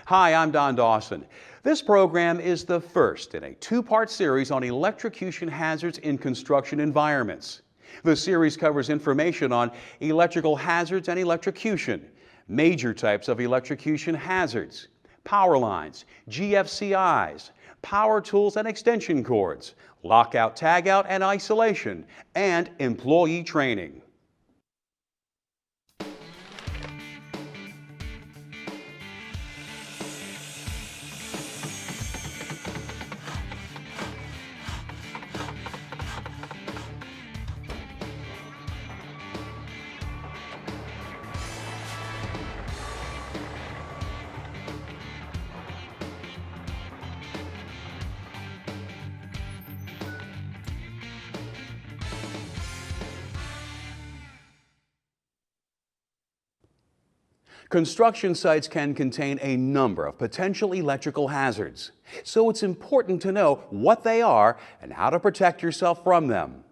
Hi, I'm Don Dawson. This program is the first in a two-part series on electrocution hazards in construction environments. The series covers information on electrical hazards and electrocution, major types of electrocution hazards, power lines, GFCIs, power tools and extension cords, lockout, tagout and isolation, and employee training. Construction sites can contain a number of potential electrical hazards, so it's important to know what they are and how to protect yourself from them.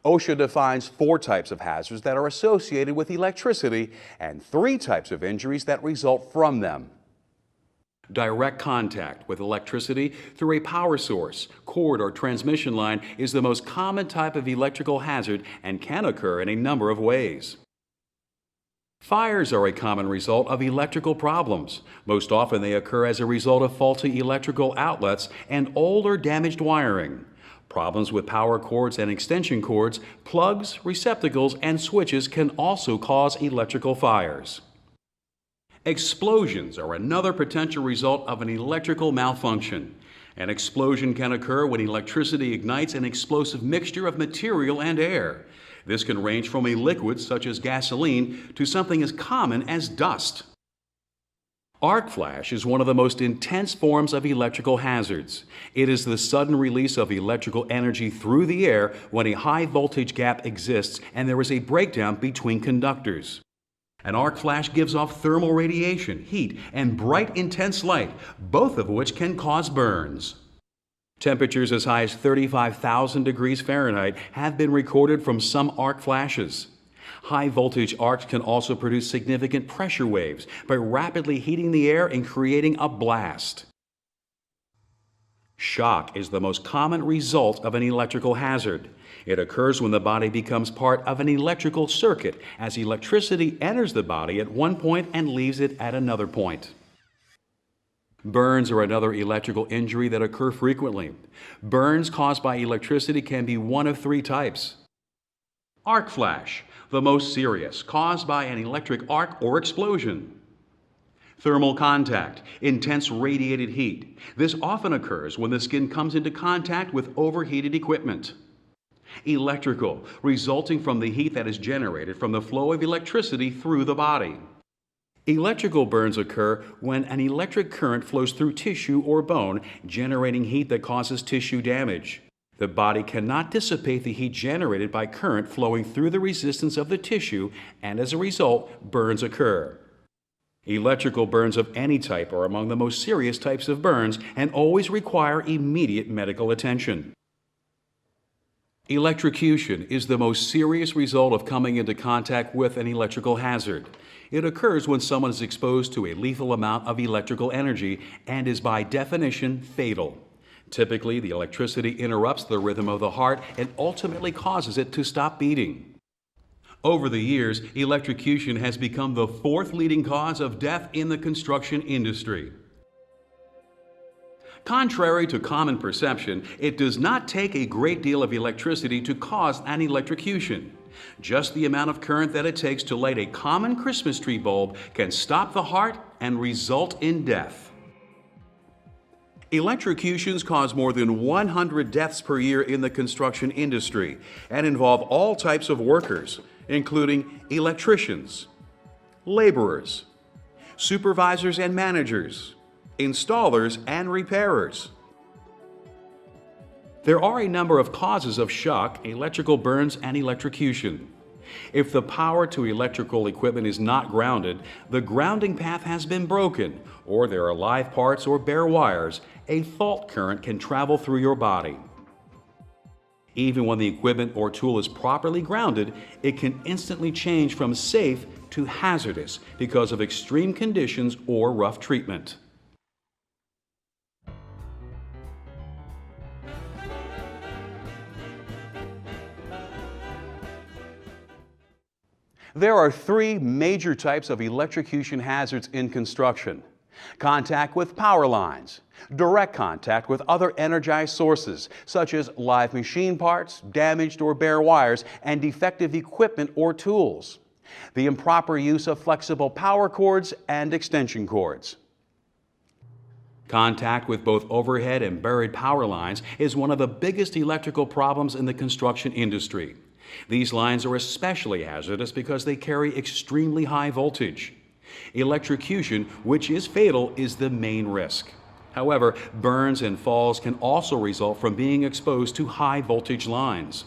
OSHA defines 4 types of hazards that are associated with electricity and 3 types of injuries that result from them. Direct contact with electricity through a power source, cord, or transmission line is the most common type of electrical hazard and can occur in a number of ways. Fires are a common result of electrical problems. Most often they occur as a result of faulty electrical outlets and old or damaged wiring. Problems with power cords and extension cords, plugs, receptacles, and switches can also cause electrical fires. Explosions are another potential result of an electrical malfunction. An explosion can occur when electricity ignites an explosive mixture of material and air. This can range from a liquid such as gasoline to something as common as dust. Arc flash is one of the most intense forms of electrical hazards. It is the sudden release of electrical energy through the air when a high voltage gap exists and there is a breakdown between conductors. An arc flash gives off thermal radiation, heat, and bright, intense light, both of which can cause burns. Temperatures as high as 35,000 degrees Fahrenheit have been recorded from some arc flashes. High voltage arcs can also produce significant pressure waves by rapidly heating the air and creating a blast. Shock is the most common result of an electrical hazard. It occurs when the body becomes part of an electrical circuit as electricity enters the body at one point and leaves it at another point. Burns are another electrical injury that occur frequently. Burns caused by electricity can be one of 3 types. Arc flash, the most serious, caused by an electric arc or explosion. Thermal contact, intense radiated heat. This often occurs when the skin comes into contact with overheated equipment. Electrical, resulting from the heat that is generated from the flow of electricity through the body. Electrical burns occur when an electric current flows through tissue or bone, generating heat that causes tissue damage. The body cannot dissipate the heat generated by current flowing through the resistance of the tissue, and as a result, burns occur. Electrical burns of any type are among the most serious types of burns and always require immediate medical attention. Electrocution is the most serious result of coming into contact with an electrical hazard. It occurs when someone is exposed to a lethal amount of electrical energy and is by definition fatal. Typically, the electricity interrupts the rhythm of the heart and ultimately causes it to stop beating. Over the years, electrocution has become the 4th leading cause of death in the construction industry. Contrary to common perception, it does not take a great deal of electricity to cause an electrocution. Just the amount of current that it takes to light a common Christmas tree bulb can stop the heart and result in death. Electrocutions cause more than 100 deaths per year in the construction industry and involve all types of workers, including electricians, laborers, supervisors and managers, installers and repairers. There are a number of causes of shock, electrical burns, and electrocution. If the power to electrical equipment is not grounded, the grounding path has been broken, or there are live parts or bare wires, a fault current can travel through your body. Even when the equipment or tool is properly grounded, it can instantly change from safe to hazardous because of extreme conditions or rough treatment. There are three major types of electrocution hazards in construction: contact with power lines, direct contact with other energized sources, such as live machine parts, damaged or bare wires, and defective equipment or tools, the improper use of flexible power cords and extension cords. Contact with both overhead and buried power lines is one of the biggest electrical problems in the construction industry. These lines are especially hazardous because they carry extremely high voltage. Electrocution, which is fatal, is the main risk. However, burns and falls can also result from being exposed to high voltage lines.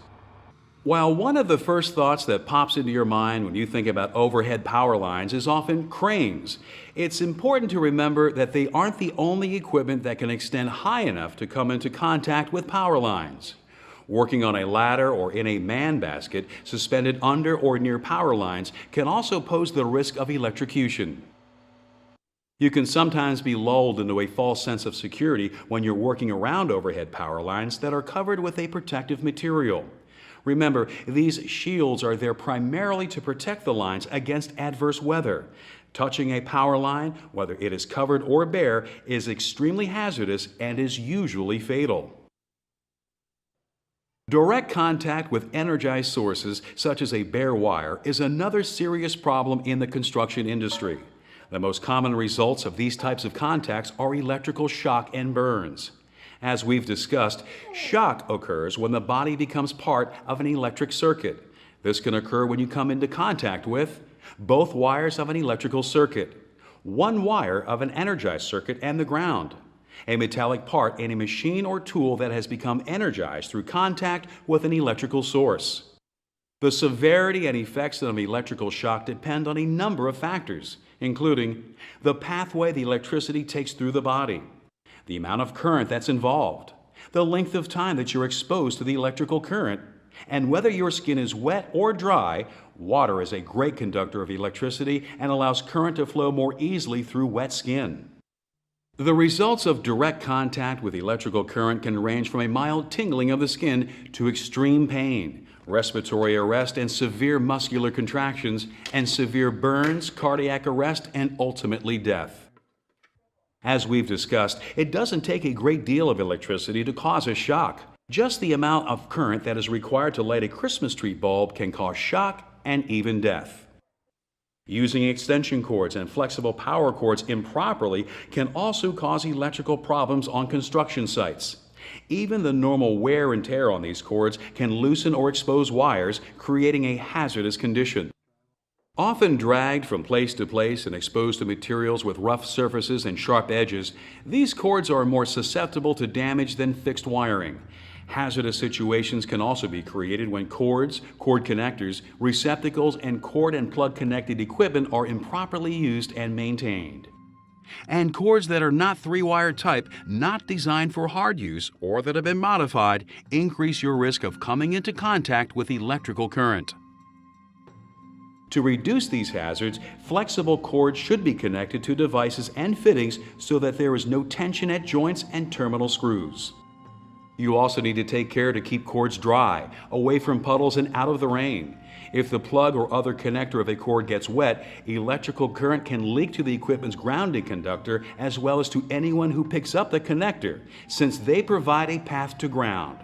While one of the first thoughts that pops into your mind when you think about overhead power lines is often cranes, it's important to remember that they aren't the only equipment that can extend high enough to come into contact with power lines. Working on a ladder or in a man basket suspended under or near power lines can also pose the risk of electrocution. You can sometimes be lulled into a false sense of security when you're working around overhead power lines that are covered with a protective material. Remember, these shields are there primarily to protect the lines against adverse weather. Touching a power line, whether it is covered or bare, is extremely hazardous and is usually fatal. Direct contact with energized sources, such as a bare wire, is another serious problem in the construction industry. The most common results of these types of contacts are electrical shock and burns. As we've discussed, shock occurs when the body becomes part of an electric circuit. This can occur when you come into contact with both wires of an electrical circuit, one wire of an energized circuit, and the ground, a metallic part in a machine or tool that has become energized through contact with an electrical source. The severity and effects of electrical shock depend on a number of factors, including the pathway the electricity takes through the body, the amount of current that's involved, the length of time that you're exposed to the electrical current, and whether your skin is wet or dry. Water is a great conductor of electricity and allows current to flow more easily through wet skin. The results of direct contact with electrical current can range from a mild tingling of the skin to extreme pain, respiratory arrest and severe muscular contractions, and severe burns, cardiac arrest, and ultimately death. As we've discussed, it doesn't take a great deal of electricity to cause a shock. Just the amount of current that is required to light a Christmas tree bulb can cause shock and even death. Using extension cords and flexible power cords improperly can also cause electrical problems on construction sites. Even the normal wear and tear on these cords can loosen or expose wires, creating a hazardous condition. Often dragged from place to place and exposed to materials with rough surfaces and sharp edges, these cords are more susceptible to damage than fixed wiring. Hazardous situations can also be created when cords, cord connectors, receptacles, and cord and plug connected equipment are improperly used and maintained. And cords that are not 3-wire type, not designed for hard use, or that have been modified, increase your risk of coming into contact with electrical current. To reduce these hazards, flexible cords should be connected to devices and fittings so that there is no tension at joints and terminal screws. You also need to take care to keep cords dry, away from puddles and out of the rain. If the plug or other connector of a cord gets wet, electrical current can leak to the equipment's grounding conductor as well as to anyone who picks up the connector, since they provide a path to ground.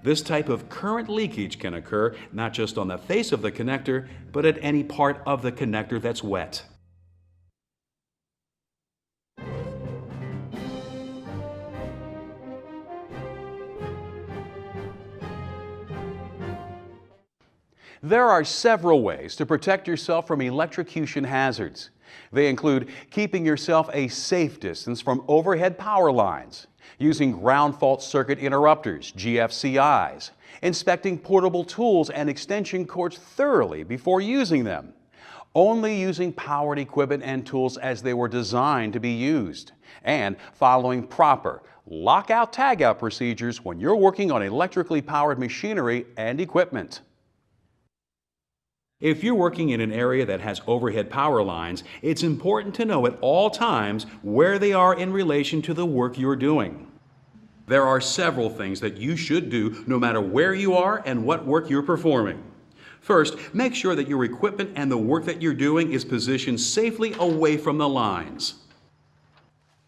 This type of current leakage can occur not just on the face of the connector, but at any part of the connector that's wet. There are several ways to protect yourself from electrocution hazards. They include keeping yourself a safe distance from overhead power lines, using ground fault circuit interrupters, GFCIs, inspecting portable tools and extension cords thoroughly before using them, only using powered equipment and tools as they were designed to be used, and following proper lockout-tagout procedures when you're working on electrically powered machinery and equipment. If you're working in an area that has overhead power lines, it's important to know at all times where they are in relation to the work you're doing. There are several things that you should do no matter where you are and what work you're performing. First, make sure that your equipment and the work that you're doing is positioned safely away from the lines.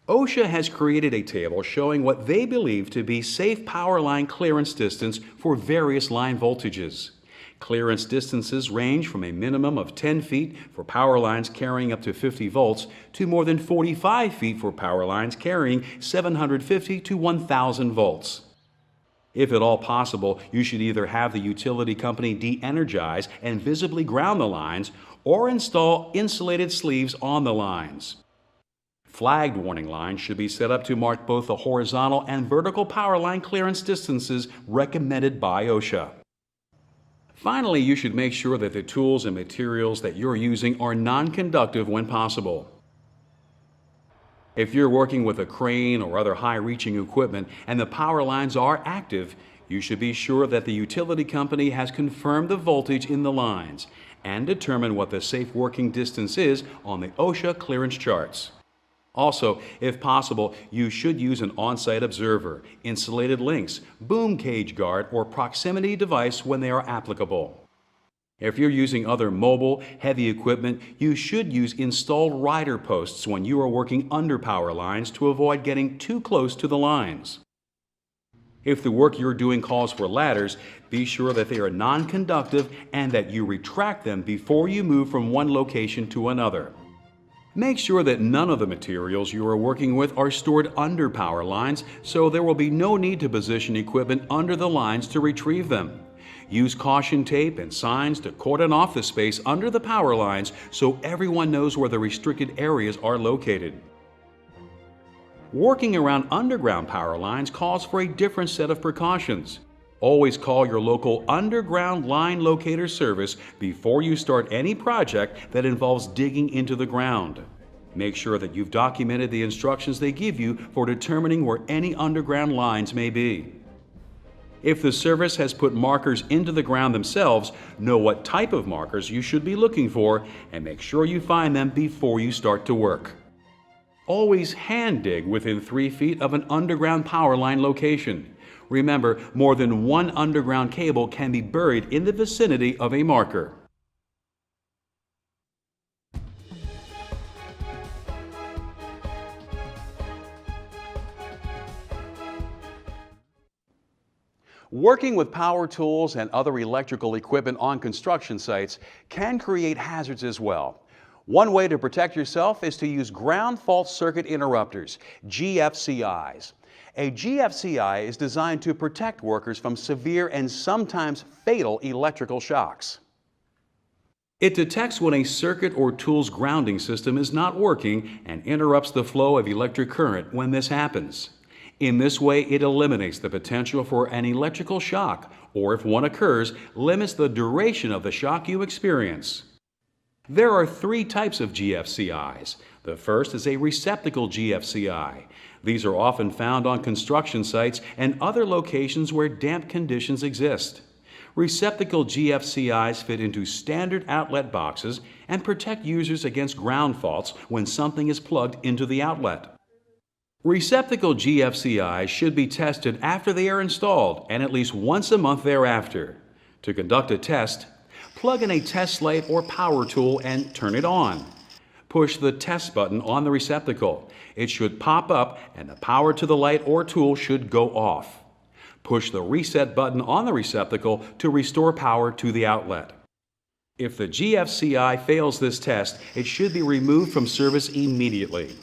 OSHA has created a table showing what they believe to be safe power line clearance distance for various line voltages. Clearance distances range from a minimum of 10 feet for power lines carrying up to 50 volts to more than 45 feet for power lines carrying 750 to 1000 volts. If at all possible, you should either have the utility company de-energize and visibly ground the lines or install insulated sleeves on the lines. Flagged warning lines should be set up to mark both the horizontal and vertical power line clearance distances recommended by OSHA. Finally, you should make sure that the tools and materials that you're using are non-conductive when possible. If you're working with a crane or other high-reaching equipment and the power lines are active, you should be sure that the utility company has confirmed the voltage in the lines and determine what the safe working distance is on the OSHA clearance charts. Also, if possible, you should use an on-site observer, insulated links, boom cage guard, or proximity device when they are applicable. If you're using other mobile, heavy equipment, you should use installed rider posts when you are working under power lines to avoid getting too close to the lines. If the work you're doing calls for ladders, be sure that they are non-conductive and that you retract them before you move from one location to another. Make sure that none of the materials you are working with are stored under power lines, so there will be no need to position equipment under the lines to retrieve them. Use caution tape and signs to cordon off the space under the power lines so everyone knows where the restricted areas are located. Working around underground power lines calls for a different set of precautions. Always call your local underground line locator service before you start any project that involves digging into the ground. Make sure that you've documented the instructions they give you for determining where any underground lines may be. If the service has put markers into the ground themselves, know what type of markers you should be looking for and make sure you find them before you start to work. Always hand dig within 3 feet of an underground power line location. Remember, more than one underground cable can be buried in the vicinity of a marker. Working with power tools and other electrical equipment on construction sites can create hazards as well. One way to protect yourself is to use ground fault circuit interrupters, GFCIs. A GFCI is designed to protect workers from severe and sometimes fatal electrical shocks. It detects when a circuit or tool's grounding system is not working and interrupts the flow of electric current when this happens. In this way, it eliminates the potential for an electrical shock, or if one occurs, limits the duration of the shock you experience. There are 3 types of GFCIs. The first is a receptacle GFCI. These are often found on construction sites and other locations where damp conditions exist. Receptacle GFCIs fit into standard outlet boxes and protect users against ground faults when something is plugged into the outlet. Receptacle GFCIs should be tested after they are installed and at least once a month thereafter. To conduct a test, plug in a test light or power tool and turn it on. Push the test button on the receptacle. It should pop up and the power to the light or tool should go off. Push the reset button on the receptacle to restore power to the outlet. If the GFCI fails this test, it should be removed from service immediately.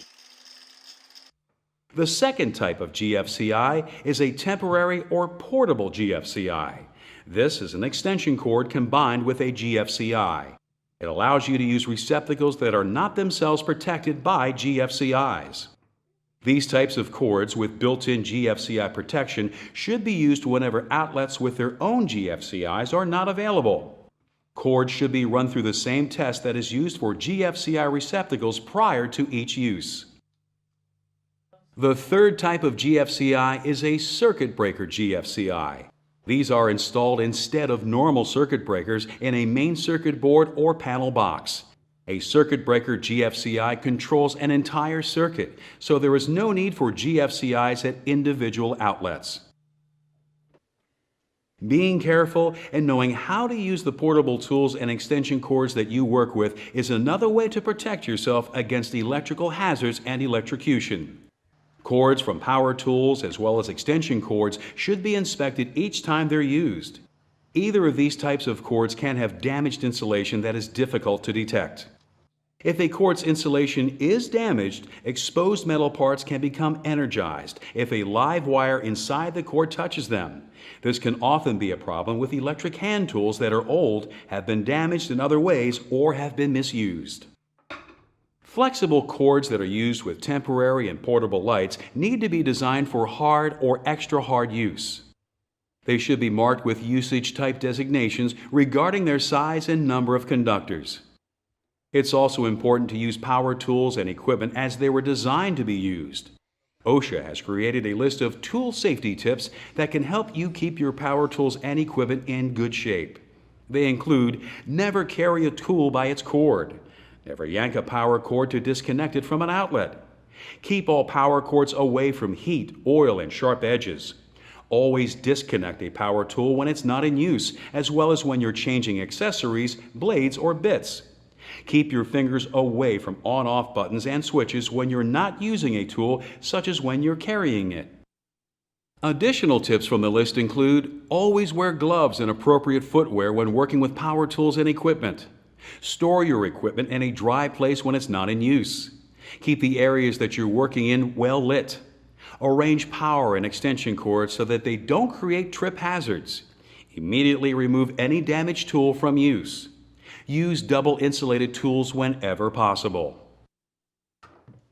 The second type of GFCI is a temporary or portable GFCI. This is an extension cord combined with a GFCI. It allows you to use receptacles that are not themselves protected by GFCIs. These types of cords with built-in GFCI protection should be used whenever outlets with their own GFCIs are not available. Cords should be run through the same test that is used for GFCI receptacles prior to each use. The third type of GFCI is a circuit breaker GFCI. These are installed instead of normal circuit breakers in a main circuit board or panel box. A circuit breaker GFCI controls an entire circuit, so there is no need for GFCIs at individual outlets. Being careful and knowing how to use the portable tools and extension cords that you work with is another way to protect yourself against electrical hazards and electrocution. Cords from power tools as well as extension cords should be inspected each time they're used. Either of these types of cords can have damaged insulation that is difficult to detect. If a cord's insulation is damaged, exposed metal parts can become energized if a live wire inside the cord touches them. This can often be a problem with electric hand tools that are old, have been damaged in other ways, or have been misused. Flexible cords that are used with temporary and portable lights need to be designed for hard or extra hard use. They should be marked with usage type designations regarding their size and number of conductors. It's also important to use power tools and equipment as they were designed to be used. OSHA has created a list of tool safety tips that can help you keep your power tools and equipment in good shape. They include: never carry a tool by its cord. Never yank a power cord to disconnect it from an outlet. Keep all power cords away from heat, oil, and sharp edges. Always disconnect a power tool when it's not in use, as well as when you're changing accessories, blades, or bits. Keep your fingers away from on-off buttons and switches when you're not using a tool, such as when you're carrying it. Additional tips from the list include: always wear gloves and appropriate footwear when working with power tools and equipment. Store your equipment in a dry place when it's not in use. Keep the areas that you're working in well lit. Arrange power and extension cords so that they don't create trip hazards. Immediately remove any damaged tool from use. Use double insulated tools whenever possible.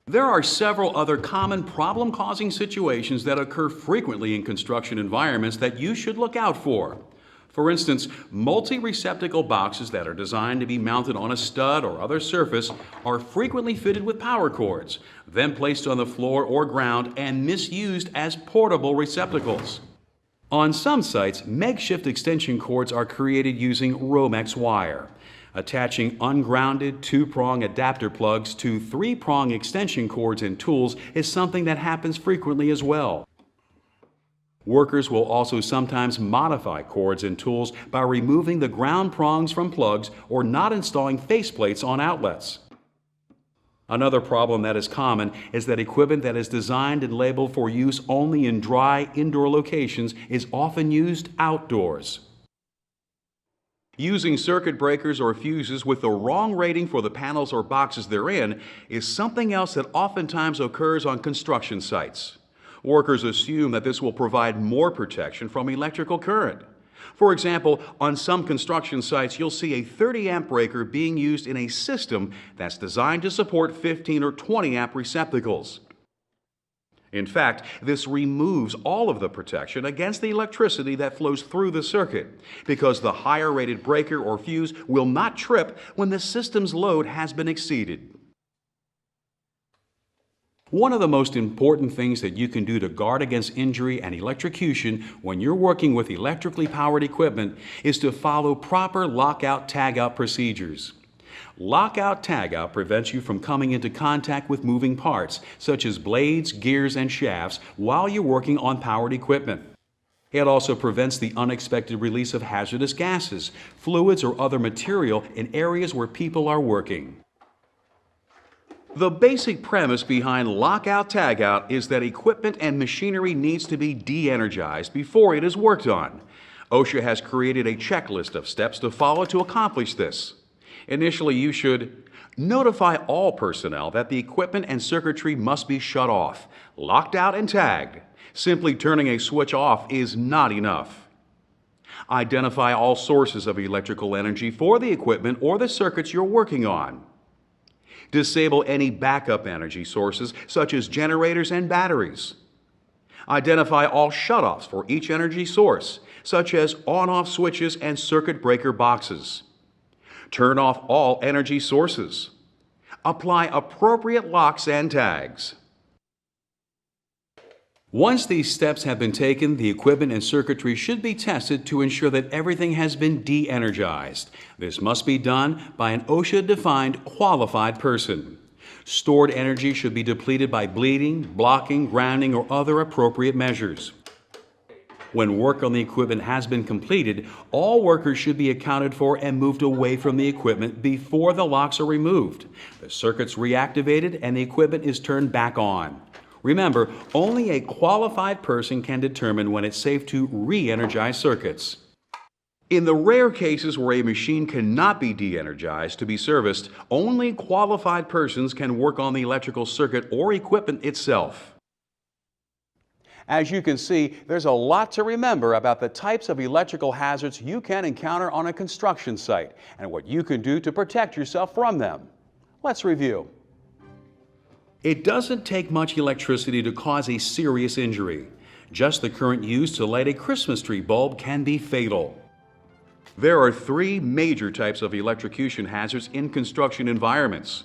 There are several other common problem-causing situations that occur frequently in construction environments that you should look out for. For instance, multi-receptacle boxes that are designed to be mounted on a stud or other surface are frequently fitted with power cords, then placed on the floor or ground and misused as portable receptacles. On some sites, makeshift extension cords are created using Romex wire. Attaching ungrounded two-prong adapter plugs to three-prong extension cords and tools is something that happens frequently as well. Workers will also sometimes modify cords and tools by removing the ground prongs from plugs or not installing faceplates on outlets. Another problem that is common is that equipment that is designed and labeled for use only in dry, indoor locations is often used outdoors. Using circuit breakers or fuses with the wrong rating for the panels or boxes they're in is something else that oftentimes occurs on construction sites. Workers assume that this will provide more protection from electrical current. For example, on some construction sites, you'll see a 30-amp breaker being used in a system that's designed to support 15 or 20-amp receptacles. In fact, this removes all of the protection against the electricity that flows through the circuit, because the higher-rated breaker or fuse will not trip when the system's load has been exceeded. One of the most important things that you can do to guard against injury and electrocution when you're working with electrically powered equipment is to follow proper lockout-tagout procedures. Lockout-tagout prevents you from coming into contact with moving parts, such as blades, gears, and shafts, while you're working on powered equipment. It also prevents the unexpected release of hazardous gases, fluids, or other material in areas where people are working. The basic premise behind lockout-tagout is that equipment and machinery needs to be de-energized before it is worked on. OSHA has created a checklist of steps to follow to accomplish this. Initially, you should notify all personnel that the equipment and circuitry must be shut off, locked out, and tagged. Simply turning a switch off is not enough. Identify all sources of electrical energy for the equipment or the circuits you're working on. Disable any backup energy sources, such as generators and batteries. Identify all shutoffs for each energy source, such as on-off switches and circuit breaker boxes. Turn off all energy sources. Apply appropriate locks and tags. Once these steps have been taken, the equipment and circuitry should be tested to ensure that everything has been de-energized. This must be done by an OSHA-defined qualified person. Stored energy should be depleted by bleeding, blocking, grounding, or other appropriate measures. When work on the equipment has been completed, all workers should be accounted for and moved away from the equipment before the locks are removed. The circuit's reactivated and the equipment is turned back on. Remember, only a qualified person can determine when it's safe to re-energize circuits. In the rare cases where a machine cannot be de-energized to be serviced, only qualified persons can work on the electrical circuit or equipment itself. As you can see, there's a lot to remember about the types of electrical hazards you can encounter on a construction site and what you can do to protect yourself from them. Let's review. It doesn't take much electricity to cause a serious injury. Just the current used to light a Christmas tree bulb can be fatal. There are three major types of electrocution hazards in construction environments: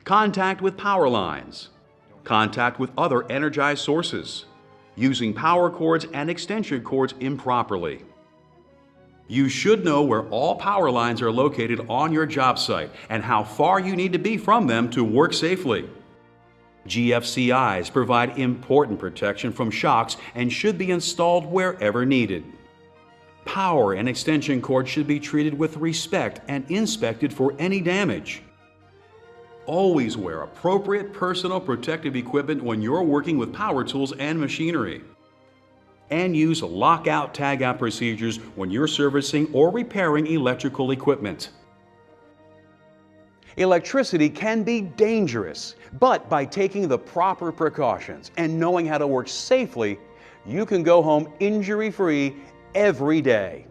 contact with power lines, contact with other energized sources, using power cords and extension cords improperly. You should know where all power lines are located on your job site and how far you need to be from them to work safely. GFCIs provide important protection from shocks and should be installed wherever needed. Power and extension cords should be treated with respect and inspected for any damage. Always wear appropriate personal protective equipment when you're working with power tools and machinery. And use lockout-tagout procedures when you're servicing or repairing electrical equipment. Electricity can be dangerous, but by taking the proper precautions and knowing how to work safely, you can go home injury-free every day.